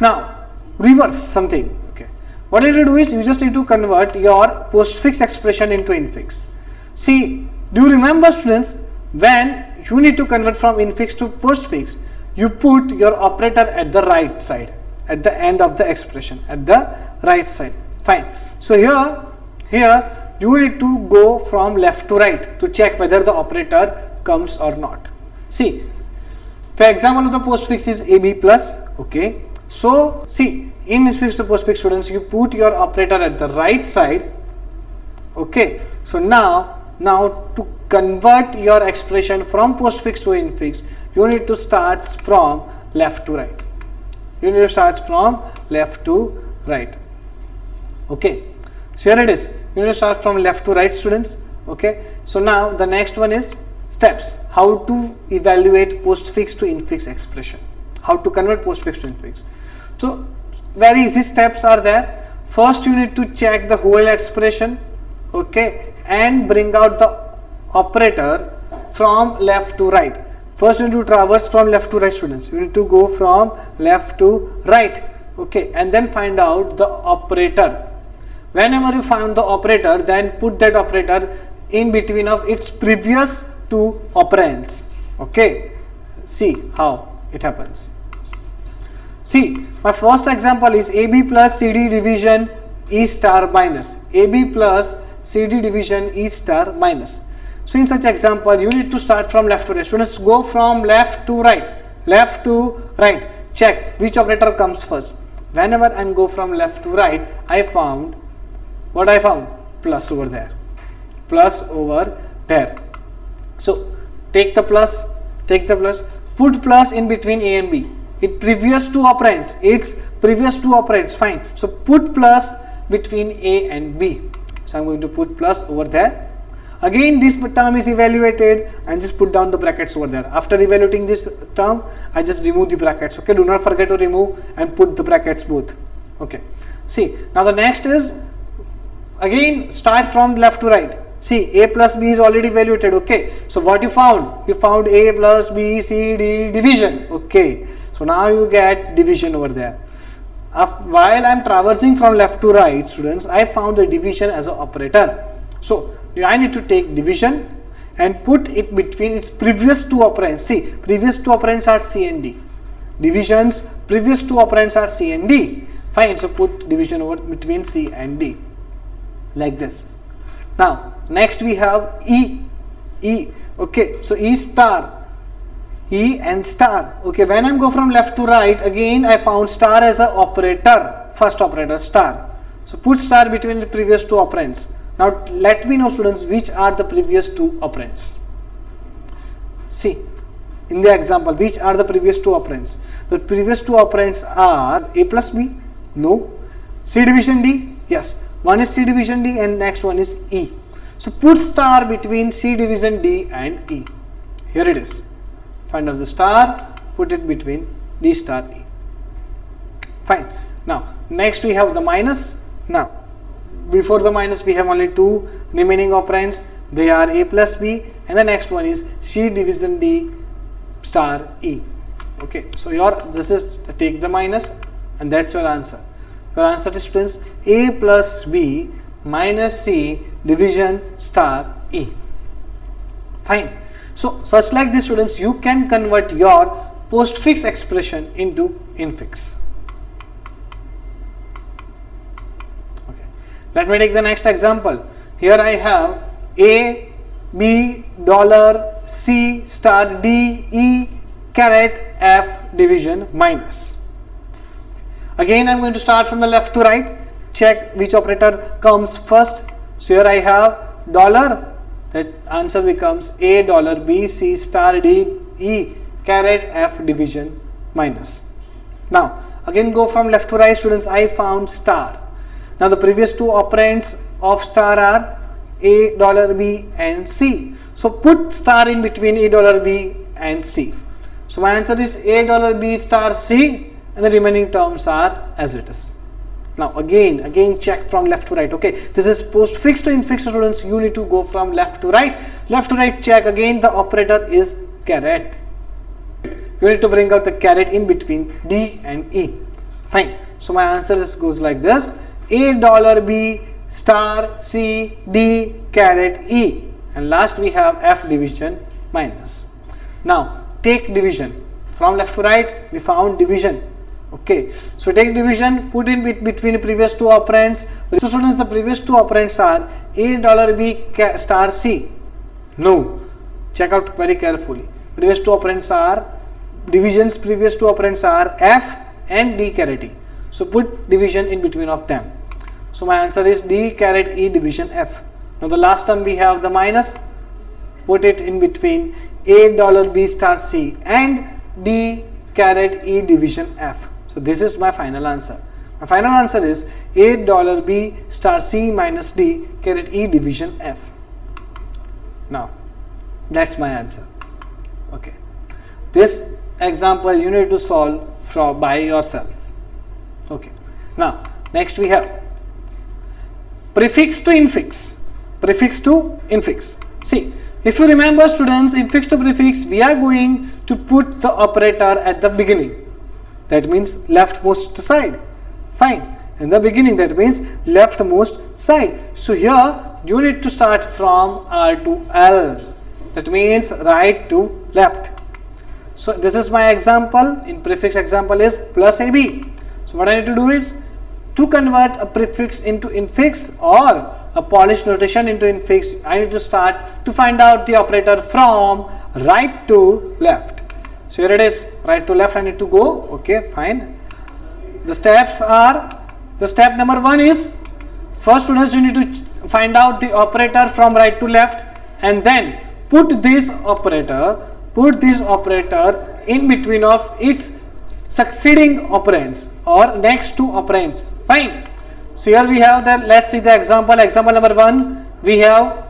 Now reverse something. Okay, what you need to do is you just need to convert your postfix expression into infix. See, do you remember, students, when you need to convert from infix to postfix, you put your operator at the right side, at the end of the expression, at the right side. Fine. So here you need to go from left to right to check whether the operator comes or not. See, the example of the postfix is AB plus. Okay, so see, in infix to postfix, students, you put your operator at the right side. Okay, so now to convert your expression from postfix to infix, you need to start from left to right. You need to start from left to right. Okay, so here it is. You need to start from left to right, students. Okay, so now the next one is steps. How to evaluate postfix to infix expression. How to convert postfix to infix. So very easy steps are there. First, you need to check the whole expression. Okay, and bring out the operator from left to right. First, you need to traverse from left to right, students. You need to go from left to right. Okay, and then find out the operator. Whenever you find the operator, then put that operator in between of its previous two operands. Okay, see how it happens. See, my first example is AB plus CD division E star minus. AB plus CD division E star minus. So in such example, you need to start from left to right. Students, go from left to right. Left to right. Check which operator comes first. Whenever I go from left to right, I found what I found? Plus over there. Plus over there. So take the plus, put plus in between A and B. It's previous two operands, fine. So put plus between A and B. So I'm going to put plus over there. Again, this term is evaluated and just put down the brackets over there. After evaluating this term, I just remove the brackets. Okay, do not forget to remove and put the brackets both. Okay, see, now the next is again start from left to right. See, A plus B is already evaluated. Okay, so what you found? You found A plus B C D division. Okay, so now you get division over there. While I am traversing from left to right, students, I found the division as an operator. So I need to take division and put it between its previous two operands. See, previous two operands are C and D. Divisions, previous two operands are C and D. Fine, so put division over between C and D like this. Now next we have E. Okay, so E star, E and star. Okay, when I go from left to right, again I found star as a operator, first operator star. So put star between the previous two operands. Now let me know, students, which are the previous two operands. See, in the example, which are the previous two operands? The previous two operands are A plus B, no. C division D, yes. One is C division D and next one is E. So put star between C division D and E. Here it is. Find out the star, put it between D star E. Fine. Now next we have the minus. Now before the minus we have only two remaining operands. They are A plus B and the next one is C division D star E. Okay, so this is take the minus and that's your answer. Your answer is, students, A plus B minus C division star E. Fine. So such like this, students, you can convert your postfix expression into infix. Okay. Let me take the next example. Here I have A, B, dollar, C, star, D, E, caret, F, division, minus. Again, I am going to start from the left to right. Check which operator comes first. So here I have dollar. That answer becomes A, dollar, B, C, star, D, E, caret, F, division, minus. Now, again go from left to right, students. I found star. Now, the previous two operands of star are A, dollar, B and C. So, put star in between A, dollar, B and C. So, my answer is A, dollar, B, star, C. And the remaining terms are as it is. Now again check from left to right. Okay, this is postfix to infix, students. You need to go from left to right. Left to right, check again the operator is caret. You need to bring out the caret in between D and E. Fine. So my answer goes like this: $A$B star C D caret E, and last we have F division minus. Now take division from left to right. We found division. Okay, so take division, put in between previous two operands. So students, the previous two operands are $A$B star C. No, check out very carefully. Previous two operands are divisions. Previous two operands are F and D caret E. So put division in between of them. So my answer is D caret E division F. Now the last term we have the minus. Put it in between $A$B star C and D caret E division F. So this is my final answer. My final answer is $A$B star C minus D caret E division F. Now that's my answer. Okay. This example you need to solve by yourself. Okay. Now next we have prefix to infix. Prefix to infix. See, if you remember students, infix to prefix, we are going to put the operator at the beginning. That means leftmost side. Fine. In the beginning, that means leftmost side. So here you need to start from R to L. That means right to left. So this is my example. In prefix example is plus AB. So what I need to do is to convert a prefix into infix or a Polish notation into infix, I need to start to find out the operator from right to left. So here it is, right to left I need to go. Okay, fine. The steps are, the step number 1 is, first students you need to find out the operator from right to left and then put this operator in between of its succeeding operands or next to operands. Fine. So here we have that, let's see the example. Example number 1, we have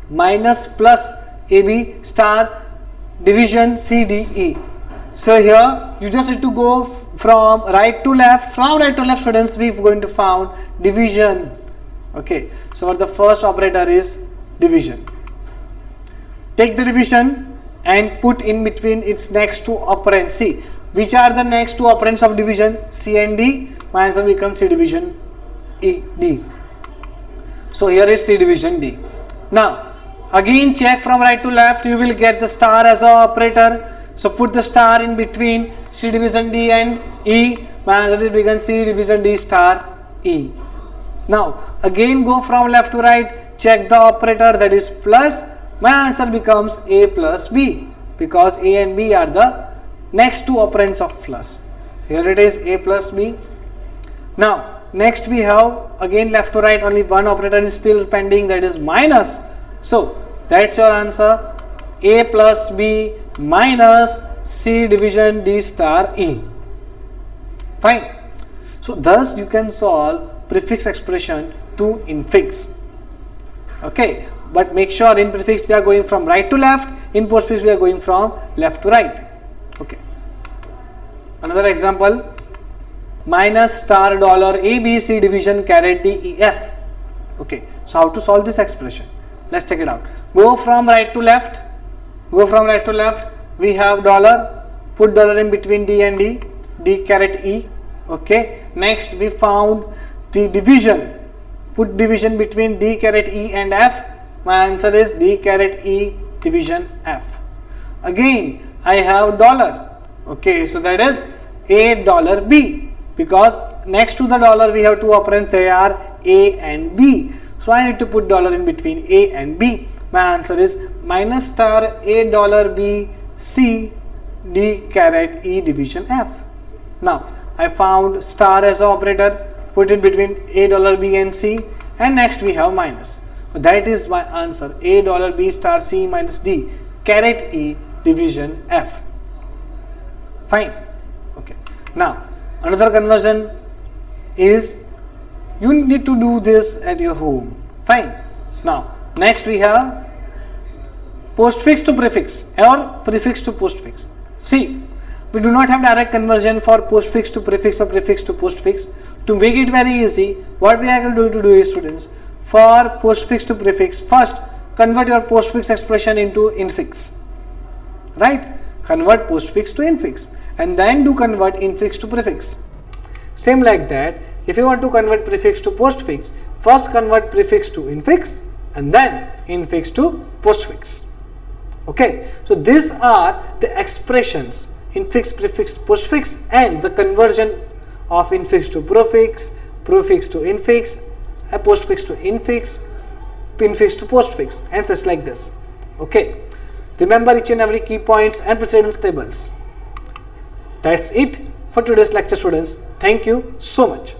minus plus AB star division CDE. So here you just need to go from right to left. From right to left students, we are going to find division. Okay, so the first operator is division. Take the division and put in between its next two operands. See, which are the next two operands of division? C and D. My answer becomes C division E, D. So here is C division D. Now again check from right to left, you will get the star as a operator. So put the star in between C division D and E. My answer is becomes C division D star E. Now again go from left to right, check the operator, that is plus. My answer becomes A plus B because A and B are the next two operands of plus. Here it is A plus B. Now next we have again left to right, only one operator is still pending, that is minus. So that's your answer, A plus B minus C division D star E. Fine. So thus you can solve prefix expression to infix. Okay, but make sure in prefix we are going from right to left, in postfix we are going from left to right. Okay. Another example, minus star dollar ABC division caret DEF. Okay, so how to solve this expression? Let's check it out. Go from right to left. We have dollar. Put dollar in between D and D. D caret E. Okay. Next we found the division. Put division between D caret E and F. My answer is D caret E division F. Again I have dollar. Okay, so that is $A$B because next to the dollar we have two operands, they are A and B. So I need to put dollar in between A and B. My answer is minus star $A$B C D caret E division F. Now I found star as operator, put it between $A$B and C, and next we have minus. So that is my answer, $A$B star C minus D caret E division F. Fine. Okay. Now another conversion is, you need to do this at your home. Fine. Now next we have postfix to prefix or prefix to postfix. See, we do not have direct conversion for postfix to prefix or prefix to postfix. To make it very easy, what we are going to do is, students, for postfix to prefix, first convert your postfix expression into infix. Right? Convert postfix to infix and then do convert infix to prefix. Same like that, if you want to convert prefix to postfix, first convert prefix to infix and then infix to postfix. Okay, so these are the expressions infix, prefix, postfix, and the conversion of infix to prefix, prefix to infix, postfix to infix, infix to postfix, and such like this. Okay, remember each and every key points and precedence tables. That's it for today's lecture, students. Thank you so much.